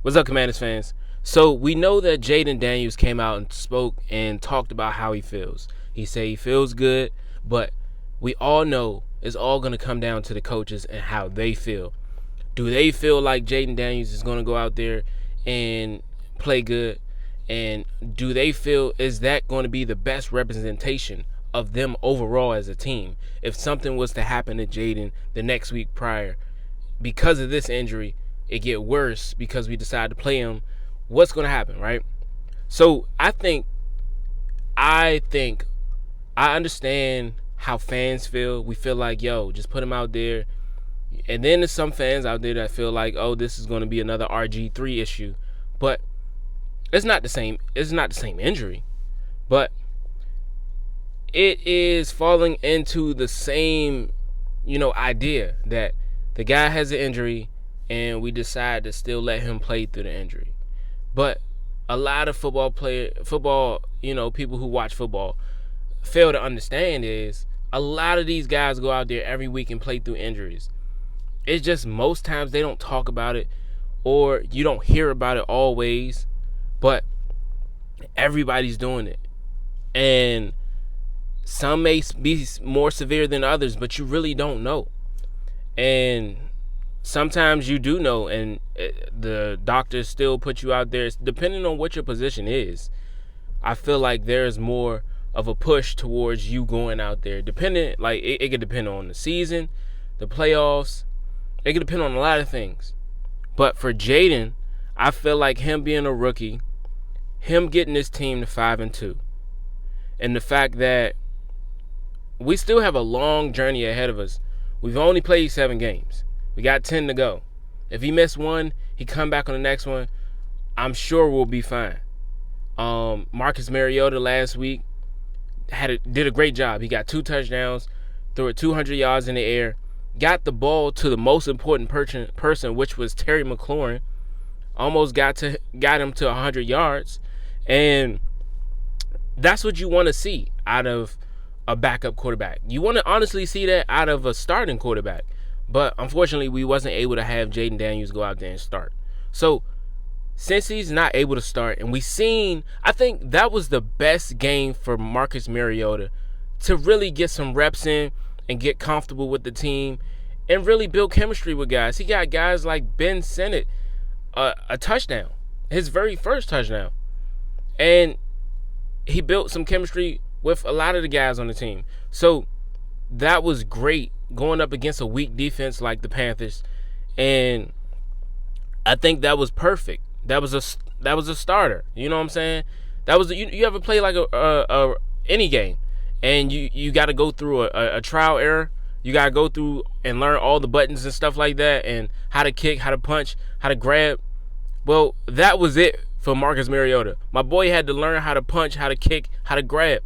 What's up, Commanders fans? So we know that Jayden Daniels came out and spoke and talked about how he feels. He said he feels good, but we all know it's all going to come down to the coaches and how they feel. Do they feel like Jayden Daniels is going to go out there and play good? And do they feel is that going to be the best representation of them overall as a team? If something was to happen to Jayden the next week prior because of this injury, it get worse because we decide to play him, what's going to happen, right? So I think I understand how fans feel. We feel like, yo, just put him out there. And then there's some fans out there that feel like, oh, this is going to be another RG3 issue. But it's not the same. It's not the same injury. But it is falling into the same, idea that the guy has an injury and we decide to still let him play through the injury. But a lot of people who watch football fail to understand is a lot of these guys go out there every week and play through injuries. It's just most times they don't talk about it or you don't hear about it always, but everybody's doing it. And some may be more severe than others, but you really don't know. And sometimes you do know, and the doctors still put you out there. Depending on what your position is, I feel like there's more of a push towards you going out there. It could depend on the season, the playoffs. It could depend on a lot of things. But for Jayden, I feel like him being a rookie, him getting this team to 5-2, and the fact that we still have a long journey ahead of us. We've only played 7 games. We got 10 to go. If he missed one, he come back on the next one, I'm sure we'll be fine. Marcus Mariota last week did a great job. He got 2 touchdowns, threw it 200 yards in the air, got the ball to the most important person, which was Terry McLaurin. Almost got him to 100 yards, and that's what you want to see out of a backup quarterback. You want to honestly see that out of a starting quarterback. But unfortunately, we wasn't able to have Jayden Daniels go out there and start. So since he's not able to start, and I think that was the best game for Marcus Mariota to really get some reps in and get comfortable with the team and really build chemistry with guys. He got guys like Ben Sinnott a touchdown, his very first touchdown. And he built some chemistry with a lot of the guys on the team. So that was great going up against a weak defense like the Panthers. And I think that was perfect. That was a starter. You know what I'm saying? You ever play like any game and you got to go through a trial error. You got to go through and learn all the buttons and stuff like that, and how to kick, how to punch, how to grab. Well, that was it for Marcus Mariota. My boy had to learn how to punch, how to kick, how to grab,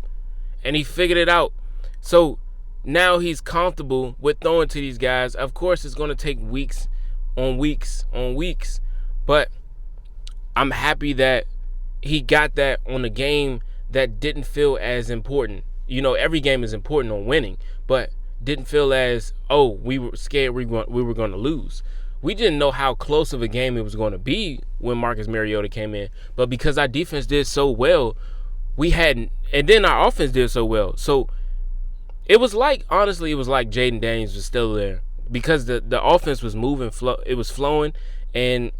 and he figured it out. So now he's comfortable with throwing to these guys. Of course, it's going to take weeks on weeks on weeks, but I'm happy that he got that on a game that didn't feel as important. Every game is important on winning, but didn't feel as, oh, we were scared we were going to lose. We didn't know how close of a game it was going to be when Marcus Mariota came in, but because our defense did so well, and then our offense did so well. So honestly, it was like Jayden Daniels was still there because the offense was moving, it was flowing, and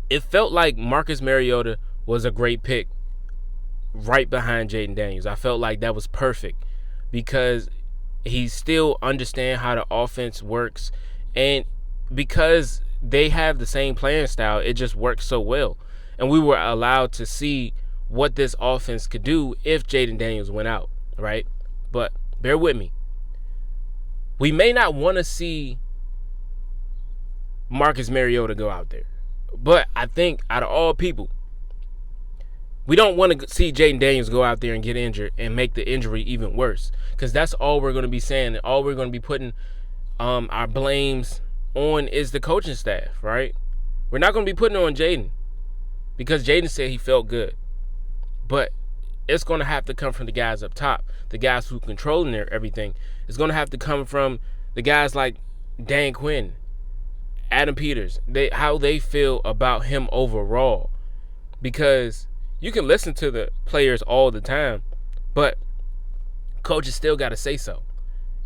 it felt like Marcus Mariota was a great pick right behind Jayden Daniels. I felt like that was perfect because he still understands how the offense works, and because they have the same playing style, it just works so well. And we were allowed to see what this offense could do if Jayden Daniels went out, right? But bear with me. We may not want to see Marcus Mariota go out there, but I think out of all people, we don't want to see Jayden Daniels go out there and get injured and make the injury even worse, because that's all we're going to be saying, and all we're going to be putting our blames on is the coaching staff, right? We're not going to be putting it on Jayden because Jayden said he felt good, but it's going to have to come from the guys up top, the guys who controlling everything. It's going to have to come from the guys like Dan Quinn, Adam Peters, how they feel about him overall. Because you can listen to the players all the time, but coaches still got to say so.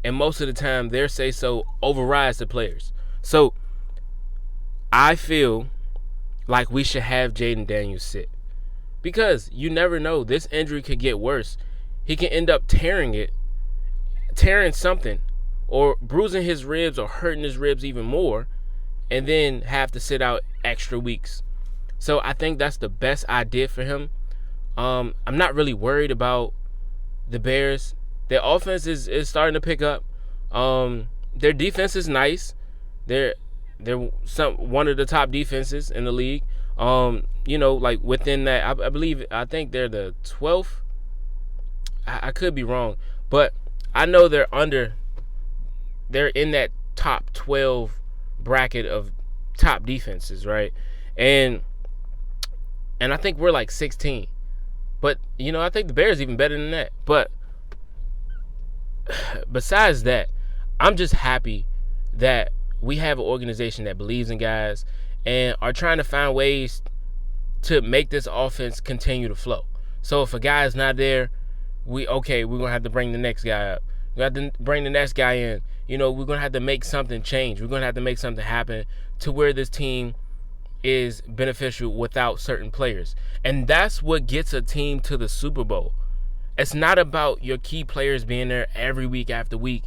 And most of the time, their say so overrides the players. So I feel like we should have Jayden Daniels sit. Because you never know. This injury could get worse. He can end up tearing something, or bruising his ribs or hurting his ribs even more, and then have to sit out extra weeks. So I think that's the best idea for him. I'm not really worried about the Bears. Their offense is starting to pick up. Their defense is nice. They're one of the top defenses in the league. Like within that, I think they're the 12th. I could be wrong, but I know they're in that top 12 bracket of top defenses, right? And I think we're like 16. But, I think the Bears even better than that. But besides that, I'm just happy that we have an organization that believes in guys and are trying to find ways to make this offense continue to flow. So if a guy is not there, we're going to have to bring the next guy up. We have to bring the next guy in. We're going to have to make something change. We're going to have to make something happen to where this team is beneficial without certain players. And that's what gets a team to the Super Bowl. It's not about your key players being there every week after week,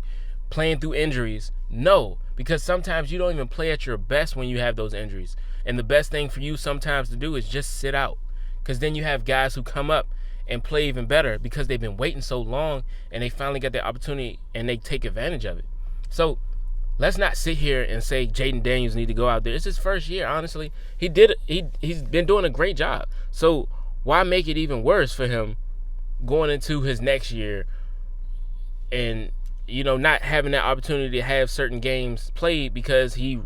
playing through injuries. No, because sometimes you don't even play at your best when you have those injuries. And the best thing for you sometimes to do is just sit out. Because then you have guys who come up and play even better because they've been waiting so long and they finally got the opportunity and they take advantage of it. So let's not sit here and say Jayden Daniels need to go out there. It's his first year, honestly. He's been doing a great job. So why make it even worse for him going into his next year and, not having that opportunity to have certain games played because he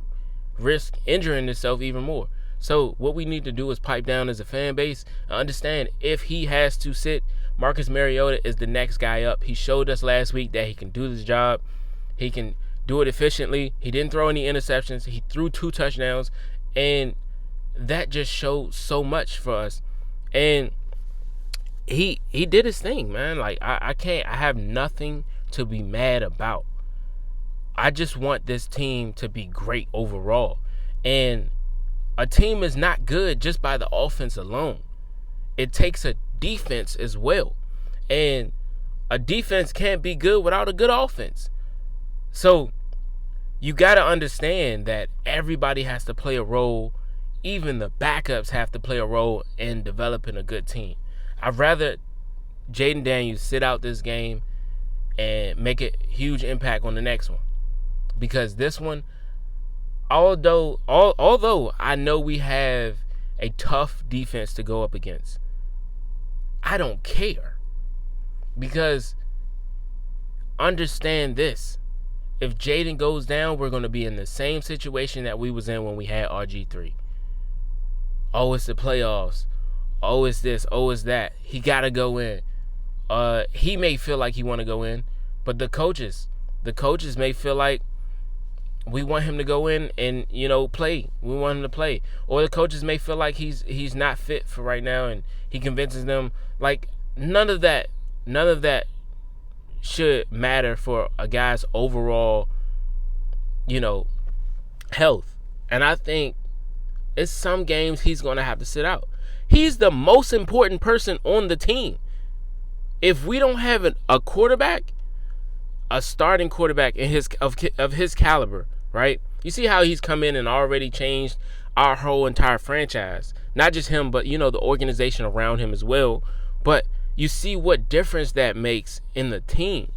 risked injuring himself even more. So what we need to do is pipe down as a fan base and understand if he has to sit, Marcus Mariota is the next guy up. He showed us last week that he can do this job. He can do it efficiently. He didn't throw any interceptions. He threw 2 touchdowns, and that just showed so much for us. And he did his thing, man. Like I have nothing to be mad about. I just want this team to be great overall. And a team is not good just by the offense alone. It takes a defense as well. And a defense can't be good without a good offense. So you got to understand that everybody has to play a role. Even the backups have to play a role in developing a good team. I'd rather Jayden Daniels sit out this game and make a huge impact on the next one. Because this one, although I know we have a tough defense to go up against, I don't care. Because understand this. If Jayden goes down, we're going to be in the same situation that we was in when we had RG3. Oh, it's the playoffs. Oh, it's this. Oh, it's that. He got to go in. He may feel like he want to go in, but the coaches may feel like we want him to go in and, play. We want him to play. Or the coaches may feel like he's not fit for right now, and he convinces them. Like, none of that should matter for a guy's overall, health. And I think it's some games he's going to have to sit out. He's the most important person on the team. If we don't have a quarterback, a starting quarterback of his caliber, right? You see how he's come in and already changed our whole entire franchise. Not just him, but, the organization around him as well. But you see what difference that makes in the team.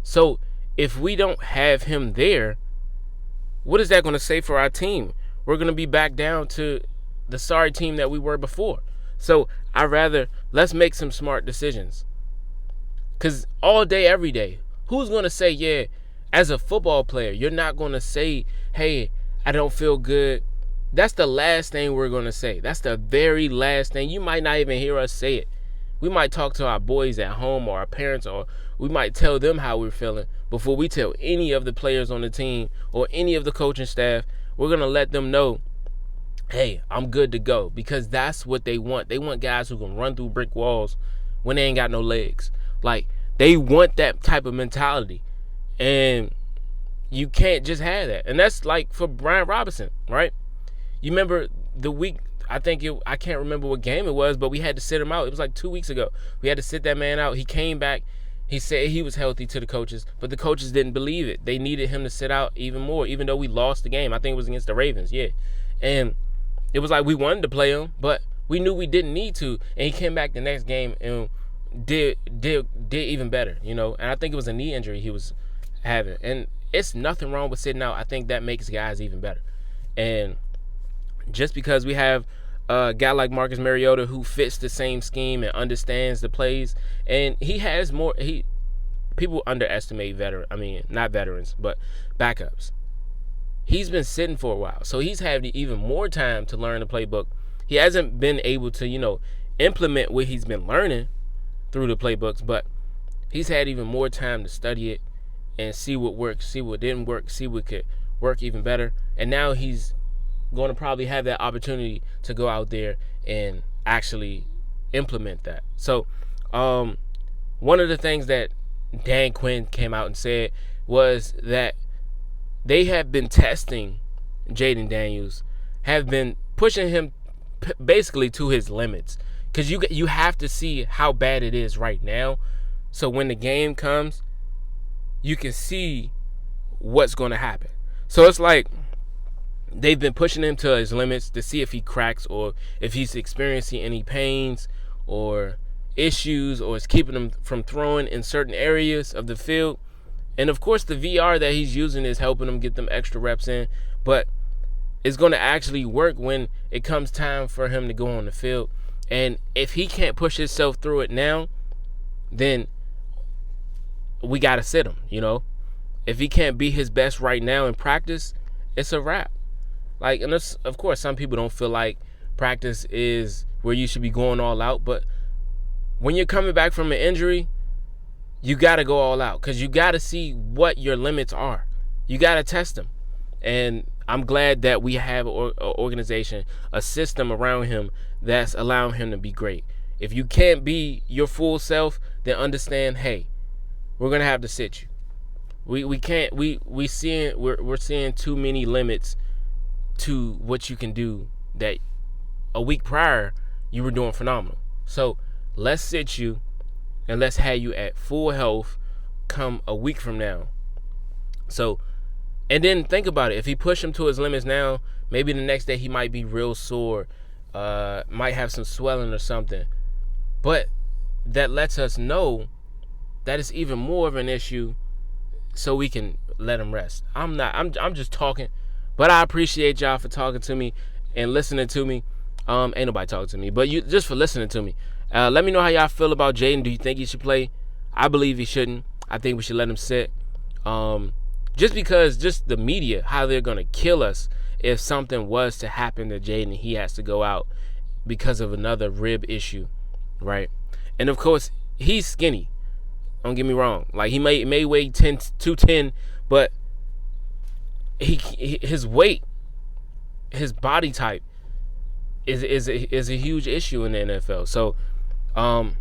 So if we don't have him there, what is that going to say for our team? We're going to be back down to the sorry team that we were before. So let's make some smart decisions. Because all day, every day, who's going to say, yeah, as a football player, you're not going to say, hey, I don't feel good. That's the last thing we're going to say. That's the very last thing. You might not even hear us say it. We might talk to our boys at home or our parents, or we might tell them how we're feeling before we tell any of the players on the team or any of the coaching staff we're going to let them know, hey, I'm good to go, because that's what they want. They want guys who can run through brick walls when they ain't got no legs. Like, they want that type of mentality, and you can't just have that. And that's like for Brian Robinson, right? You remember the week, I can't remember what game it was, but we had to sit him out. It was like 2 weeks ago. We had to sit that man out. He came back. He said he was healthy to the coaches, but the coaches didn't believe it. They needed him to sit out even more, even though we lost the game. I think it was against the Ravens, yeah. And it was like we wanted to play him, but we knew we didn't need to. And he came back the next game and did even better, you know. And I think it was a knee injury he was having. And it's nothing wrong with sitting out. I think that makes guys even better. And just because we have a guy like Marcus Mariota who fits the same scheme and understands the plays, and he has more. People underestimate not veterans, but backups. He's been sitting for a while, so he's had even more time to learn the playbook. He hasn't been able to, implement what he's been learning through the playbooks, but he's had even more time to study it and see what worked, see what didn't work, see what could work even better. And now he's going to probably have that opportunity to go out there and actually implement that. So one of the things that Dan Quinn came out and said was that they have been testing Jayden Daniels, have been pushing him basically to his limits, because you have to see how bad it is right now, so when the game comes, you can see what's going to happen. So it's like they've been pushing him to his limits to see if he cracks, or if he's experiencing any pains or issues, or is keeping him from throwing in certain areas of the field. And of course the VR that he's using is helping him get them extra reps in, but it's going to actually work when it comes time for him to go on the field. And if he can't push himself through it now, then we got to sit him, If he can't be his best right now in practice, it's a wrap. Like, and of course, some people don't feel like practice is where you should be going all out. But when you're coming back from an injury, you got to go all out, because you got to see what your limits are. You got to test them. And I'm glad that we have an organization, a system around him that's allowing him to be great. If you can't be your full self, then understand, hey, we're going to have to sit you. We're seeing too many limits to what you can do that a week prior you were doing phenomenal. So let's sit you and let's have you at full health come a week from now. So, and then think about it. If he push him to his limits now, maybe the next day he might be real sore, might have some swelling or something. But that lets us know that it's even more of an issue, so we can let him rest. I'm just talking. But I appreciate y'all for talking to me and listening to me. Ain't nobody talking to me, but you just for listening to me. Let me know how y'all feel about Jayden. Do you think he should play? I believe he shouldn't. I think we should let him sit. Just because the media, how they're going to kill us if something was to happen to Jayden, he has to go out because of another rib issue, right? And of course, he's skinny. Don't get me wrong. Like, he may weigh 210, but his weight, his body type is a huge issue in the NFL. So all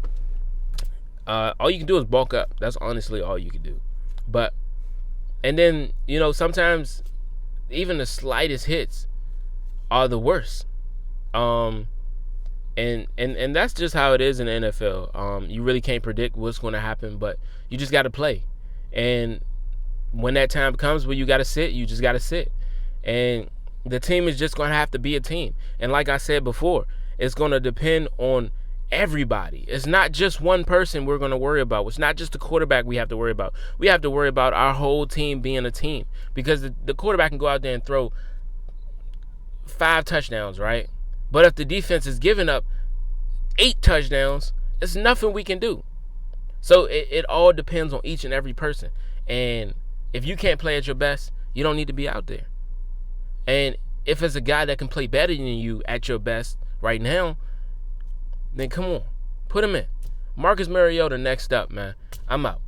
you can do is bulk up. That's honestly all you can do. But and then, sometimes even the slightest hits are the worst. And that's just how it is in the NFL. You really can't predict what's going to happen, but you just got to play. And when that time comes where you got to sit, you just got to sit. And the team is just going to have to be a team. And like I said before, it's going to depend on everybody. It's not just one person we're going to worry about. It's not just the quarterback we have to worry about. We have to worry about our whole team being a team, because the quarterback can go out there and throw 5 touchdowns, right? But if the defense is giving up 8 touchdowns, there's nothing we can do. So it all depends on each and every person. And if you can't play at your best, you don't need to be out there. And if it's a guy that can play better than you at your best right now, then come on, put him in. Marcus Mariota next up, man. I'm out.